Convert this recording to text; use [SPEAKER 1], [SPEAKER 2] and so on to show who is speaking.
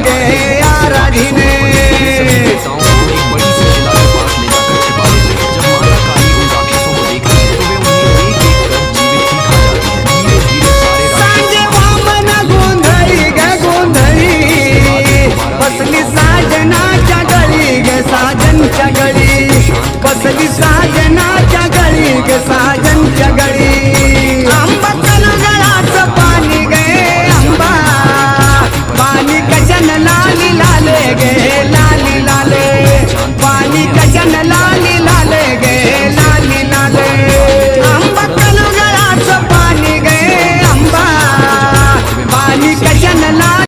[SPEAKER 1] गे आराधीने। सांजे वामन गोंधळी गे गोंधळी, बसली साजनाच्या गळी गे साजनच्या गळी, बसली साजनाच्या गळी गे साजनच्या गळी। आंबा कनगळाचं पाणी गे आंबा, पाणी कशन लाली लाले गे